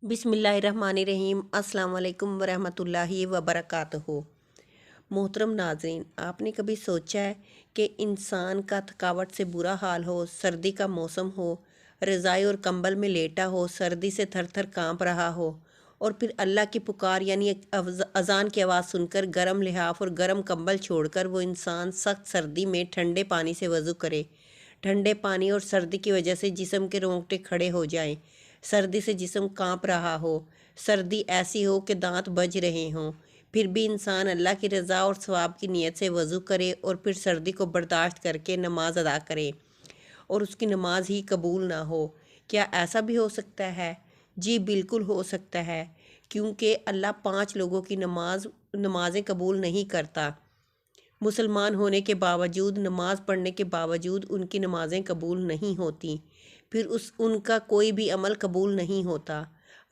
बिस्मिल्लाहिर्रहमानिर्रहीम। अस्सलाम वालेकुम वरहमतुल्लाहि वबरकातुहू। मोहतरम नाज़रीन, आपने कभी सोचा है कि इंसान का थकावट से बुरा हाल हो, सर्दी का मौसम हो, रज़ाई और कंबल में लेटा हो, सर्दी से थर थर काँप रहा हो और फिर अल्लाह की पुकार यानी एक अज़ान की आवाज़ सुनकर गर्म लिहाफ और गर्म कंबल छोड़कर वो इंसान सख्त सर्दी में ठंडे पानी से वज़ू करे। ठंडे पानी और सर्दी की वजह से जिस्म के रोंगटे खड़े हो जाएं, सर्दी से जिस्म कांप रहा हो, सर्दी ऐसी हो कि दांत बज रहे हों, फिर भी इंसान अल्लाह की रज़ा और सवाब की नीयत से वज़ू करे और फिर सर्दी को बर्दाश्त करके नमाज अदा करे और उसकी नमाज ही कबूल ना हो। क्या ऐसा भी हो सकता है? जी बिल्कुल हो सकता है, क्योंकि अल्लाह 5 लोगों की नमाज़ें कबूल नहीं करता। मुसलमान होने के बावजूद, नमाज पढ़ने के बावजूद उनकी नमाज़ें कबूल नहीं होती, फिर उनका कोई भी अमल कबूल नहीं होता।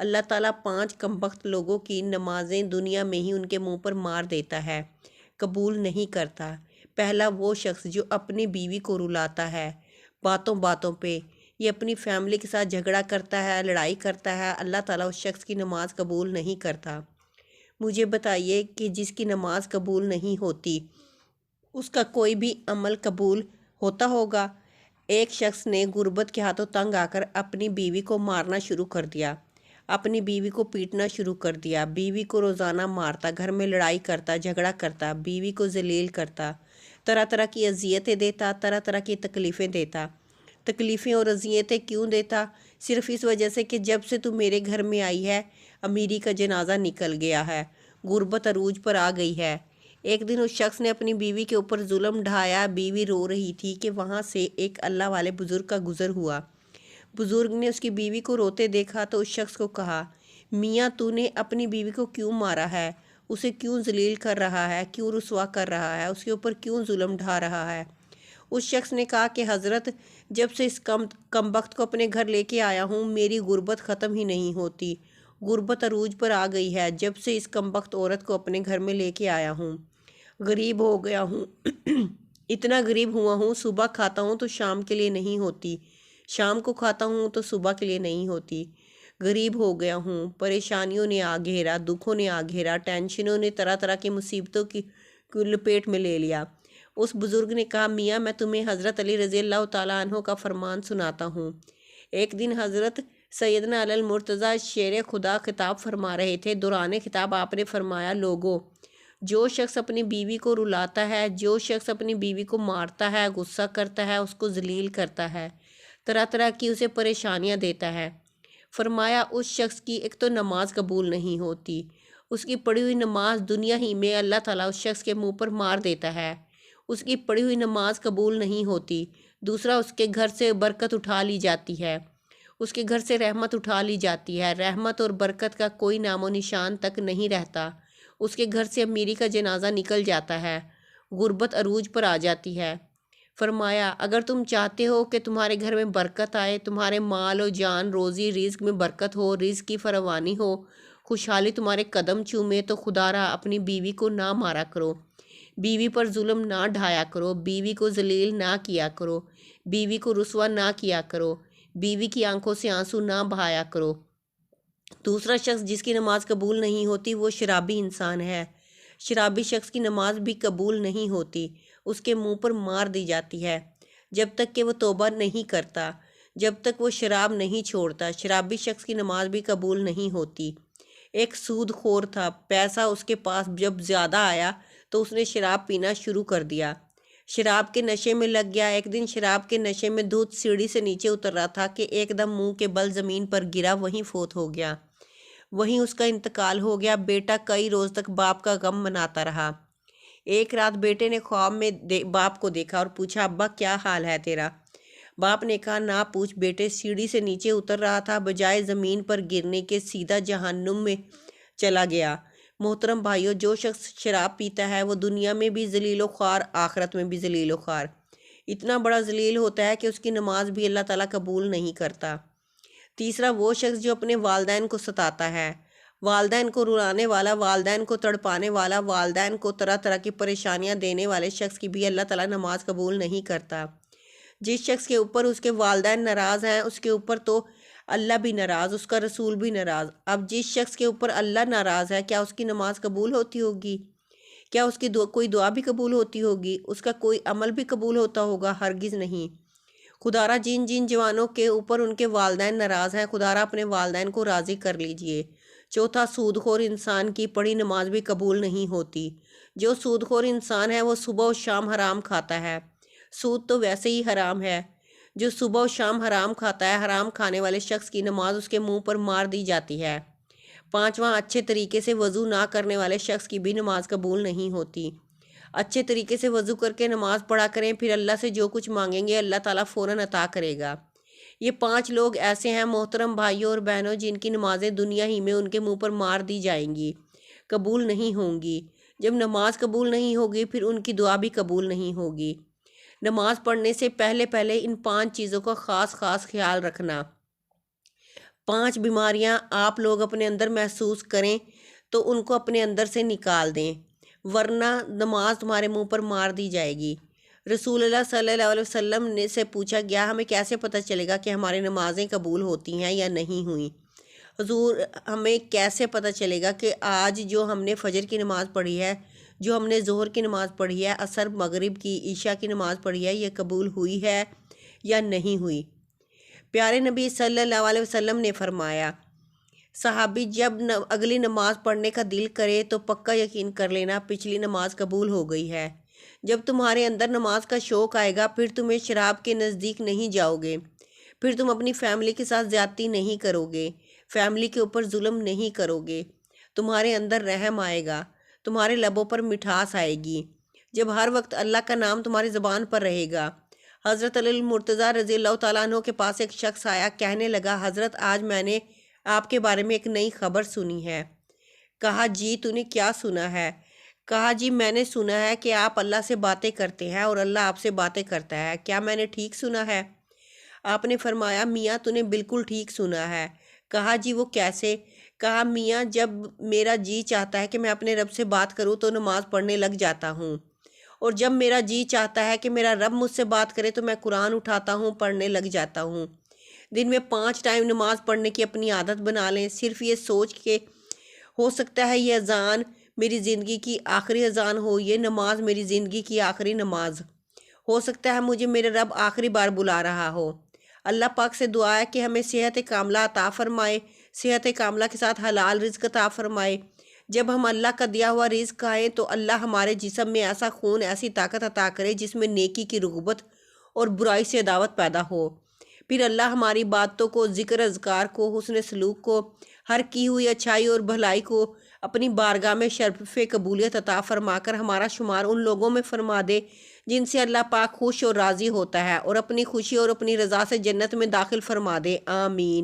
अल्लाह ताला 5 कमबख्त लोगों की नमाज़ें दुनिया में ही उनके मुंह पर मार देता है, कबूल नहीं करता। पहला वो शख्स जो अपनी बीवी को रुलाता है बातों बातों पे, ये अपनी फैमिली के साथ झगड़ा करता है, लड़ाई करता है, अल्लाह ताला उस शख्स की नमाज कबूल नहीं करता। मुझे बताइए कि जिसकी नमाज कबूल नहीं होती उसका कोई भी अमल कबूल होता होगा? एक शख्स ने गुर्बत के हाथों तंग आकर अपनी बीवी को मारना शुरू कर दिया, अपनी बीवी को पीटना शुरू कर दिया, बीवी को रोज़ाना मारता, घर में लड़ाई करता, झगड़ा करता, बीवी को जलील करता, तरह तरह की अजियतें देता, तरह तरह की तकलीफ़ें देता। तकलीफ़ें और अजियतें क्यों देता? सिर्फ़ इस वजह से कि जब से तू मेरे घर में आई है अमीरी का जनाजा निकल गया है, गुर्बत अरूज पर आ गई है। एक दिन उस शख्स ने अपनी बीवी के ऊपर जुल्म ढाया, बीवी रो रही थी कि वहाँ से एक अल्लाह वाले बुज़ुर्ग का गुज़र हुआ। बुज़ुर्ग ने उसकी बीवी को रोते देखा तो उस शख्स को कहा, मियाँ तूने अपनी बीवी को क्यों मारा है? उसे क्यों जलील कर रहा है, क्यों रुसवा कर रहा है, उसके ऊपर क्यों जुल्म ढा रहा है? उस शख्स ने कहा कि हज़रत, जब से इस कमबख्त को अपने घर लेके आया हूँ मेरी गुर्बत ख़त्म ही नहीं होती, गुर्बत अरूज पर आ गई है जब से इस कमबख्त औरत को अपने घर में लेके आया हूँ। गरीब हो गया हूँ इतना गरीब हुआ हूँ, सुबह खाता हूँ तो शाम के लिए नहीं होती, शाम को खाता हूँ तो सुबह के लिए नहीं होती। गरीब हो गया हूँ, परेशानियों ने आ घेरा, दुखों ने आ घेरा, टेंशनों ने तरह तरह की मुसीबतों की लपेट में ले लिया। उस बुज़ुर्ग ने कहा, मियाँ मैं तुम्हें हज़रत अली रज़ी अल्लाह तआला अन्हो का फरमान सुनाता हूँ। एक दिन हज़रत सैयदना अल मुर्तज़ा शेर खुदा खिताब फरमा रहे थे। दौरान खिताब आपने फरमाया, लोगो, जो शख्स अपनी बीवी को रुलाता है, जो शख्स अपनी बीवी को मारता है, गुस्सा करता है, उसको जलील करता है, तरह तरह की उसे परेशानियां देता है, फरमाया उस शख्स की एक तो नमाज कबूल नहीं होती, उसकी पढ़ी हुई नमाज दुनिया ही में अल्लाह ताला उस शख्स के मुंह पर मार देता है, उसकी पढ़ी हुई नमाज कबूल नहीं होती। दूसरा, उसके घर से बरकत उठा ली जाती है, उसके घर से रहमत उठा ली जाती है, रहमत और बरकत का कोई नामो निशान तक नहीं रहता। उसके घर से अमीरी का जनाजा निकल जाता है, गुर्बत अरूज पर आ जाती है। फरमाया, अगर तुम चाहते हो कि तुम्हारे घर में बरकत आए, तुम्हारे माल और जान रोज़ी रिज़्क में बरकत हो, रिज़्क की फरवानी हो, खुशहाली तुम्हारे कदम चूमे, तो खुदारा अपनी बीवी को ना मारा करो, बीवी पर जुल्म ना ढाया करो, बीवी को जलील ना किया करो, बीवी को रुसवा ना किया करो, बीवी की आंखों से आंसू ना बहाया करो। दूसरा शख्स जिसकी नमाज कबूल नहीं होती वो शराबी इंसान है। शराबी शख्स की नमाज भी कबूल नहीं होती, उसके मुंह पर मार दी जाती है जब तक कि वो तौबा नहीं करता, जब तक वो शराब नहीं छोड़ता। शराबी शख्स की नमाज भी कबूल नहीं होती। एक सूदखोर था, पैसा उसके पास जब ज़्यादा आया तो उसने शराब पीना शुरू कर दिया, शराब के नशे में लग गया। एक दिन शराब के नशे में दूध सीढ़ी से नीचे उतर रहा था कि एकदम मुंह के बल ज़मीन पर गिरा, वहीं फोत हो गया, वहीं उसका इंतकाल हो गया। बेटा कई रोज़ तक बाप का गम मनाता रहा। एक रात बेटे ने ख्वाब में बाप को देखा और पूछा, अब्बा क्या हाल है तेरा? बाप ने कहा, ना पूछ बेटे, सीढ़ी से नीचे उतर रहा था, बजाय ज़मीन पर गिरने के सीधा जहन्नुम में चला गया। मोहतरम भाइयों, जो शख्स शराब पीता है वो दुनिया में भी जलीलो ख्वार, आखिरत में भी जलीलो ख्वार। इतना बड़ा जलील होता है कि उसकी नमाज भी अल्लाह ताला कबूल नहीं करता। तीसरा, वो शख्स जो अपने वालदैन को सताता है, वालदैन को रुलाने वाला, वालदैन को तड़पाने वाला, वालदैन को तरह तरह की परेशानियां देने वाले शख्स की भी अल्लाह ताला नमाज कबूल नहीं करता। जिस शख्स के ऊपर उसके वालदैन नाराज़ हैं उसके ऊपर तो اللہ بھی ناراض، اس کا رسول بھی ناراض۔ اب جس شخص کے اوپر اللہ ناراض ہے، کیا اس کی نماز قبول ہوتی ہوگی؟ کیا اس کی کوئی دعا بھی قبول ہوتی ہوگی؟ اس کا کوئی عمل بھی قبول ہوتا ہوگا؟ ہرگز نہیں۔ خدارہ جن جن جوانوں کے اوپر ان کے والدین ناراض ہیں، خدارہ اپنے والدین کو راضی کر لیجئے۔ چوتھا، سود خور انسان کی پڑھی نماز بھی قبول نہیں ہوتی۔ جو سود خور انسان ہے وہ صبح و شام حرام کھاتا ہے۔ سود تو ویسے ہی حرام ہے۔ جو صبح و شام حرام کھاتا ہے، حرام کھانے والے شخص کی نماز اس کے منہ پر مار دی جاتی ہے۔ پانچواں، اچھے طریقے سے وضو نہ کرنے والے شخص کی بھی نماز قبول نہیں ہوتی۔ اچھے طریقے سے وضو کر کے نماز پڑھا کریں، پھر اللہ سے جو کچھ مانگیں گے اللہ تعالیٰ فوراً عطا کرے گا۔ یہ 5 لوگ ایسے ہیں محترم بھائیوں اور بہنوں، جن کی نمازیں دنیا ہی میں ان کے منہ پر مار دی جائیں گی، قبول نہیں ہوں گی۔ جب نماز قبول نہیں ہوگی پھر ان کی دعا بھی قبول نہیں ہوگی۔ نماز پڑھنے سے پہلے ان 5 چیزوں کا خاص خیال رکھنا۔ 5 بیماریاں آپ لوگ اپنے اندر محسوس کریں تو ان کو اپنے اندر سے نکال دیں، ورنہ نماز تمہارے منہ پر مار دی جائے گی۔ رسول اللہ صلی اللہ علیہ وسلم نے سے پوچھا گیا، ہمیں کیسے پتہ چلے گا کہ ہماری نمازیں قبول ہوتی ہیں یا نہیں ہوئیں؟ حضور، ہمیں کیسے پتہ چلے گا کہ آج جو ہم نے فجر کی نماز پڑھی ہے، جو ہم نے ظہر کی نماز پڑھی ہے، عصر مغرب کی عشاء کی نماز پڑھی ہے، یہ قبول ہوئی ہے یا نہیں ہوئی؟ پیارے نبی صلی اللہ علیہ وسلم نے فرمایا، صحابی جب اگلی نماز پڑھنے کا دل کرے تو پکا یقین کر لینا پچھلی نماز قبول ہو گئی ہے۔ جب تمہارے اندر نماز کا شوق آئے گا پھر تمہیں شراب کے نزدیک نہیں جاؤ گے، پھر تم اپنی فیملی کے ساتھ زیادتی نہیں کرو گے، فیملی کے اوپر ظلم نہیں کرو گے، تمہارے اندر رحم آئے گا، تمہارے لبوں پر مٹھاس آئے گی، جب ہر وقت اللہ کا نام تمہاری زبان پر رہے گا۔ حضرت علی المرتضیٰ رضی اللہ تعالیٰ عنہ کے پاس ایک شخص آیا، کہنے لگا، حضرت آج میں نے آپ کے بارے میں ایک نئی خبر سنی ہے۔ کہا، جی تو نے کیا سنا ہے؟ کہا، جی میں نے سنا ہے کہ آپ اللہ سے باتیں کرتے ہیں اور اللہ آپ سے باتیں کرتا ہے، کیا میں نے ٹھیک سنا ہے؟ آپ نے فرمایا، میاں تو نے بالکل ٹھیک سنا ہے۔ کہا، جی وہ کیسے؟ کہا، میاں جب میرا جی چاہتا ہے کہ میں اپنے رب سے بات کروں تو نماز پڑھنے لگ جاتا ہوں، اور جب میرا جی چاہتا ہے کہ میرا رب مجھ سے بات کرے تو میں قرآن اٹھاتا ہوں، پڑھنے لگ جاتا ہوں۔ دن میں 5 ٹائم نماز پڑھنے کی اپنی عادت بنا لیں، صرف یہ سوچ کے ہو سکتا ہے یہ اذان میری زندگی کی آخری اذان ہو، یہ نماز میری زندگی کی آخری نماز ہو سکتا ہے، مجھے میرے رب آخری بار بلا رہا ہو۔ اللہ پاک سے دعا ہے کہ ہمیں صحت کاملہ عطا فرمائے، صحت کاملہ کے ساتھ حلال رزق عطا فرمائے۔ جب ہم اللہ کا دیا ہوا رزق کھائیں تو اللہ ہمارے جسم میں ایسا خون، ایسی طاقت عطا کرے جس میں نیکی کی رغبت اور برائی سے عداوت پیدا ہو۔ پھر اللہ ہماری باتوں کو، ذکر اذکار کو، حسن سلوک کو، ہر کی ہوئی اچھائی اور بھلائی کو اپنی بارگاہ میں شرف قبولیت عطا فرما کر ہمارا شمار ان لوگوں میں فرما دے جن سے اللہ پاک خوش اور راضی ہوتا ہے، اور اپنی خوشی اور اپنی رضا سے جنت میں داخل فرما دے۔ آمین۔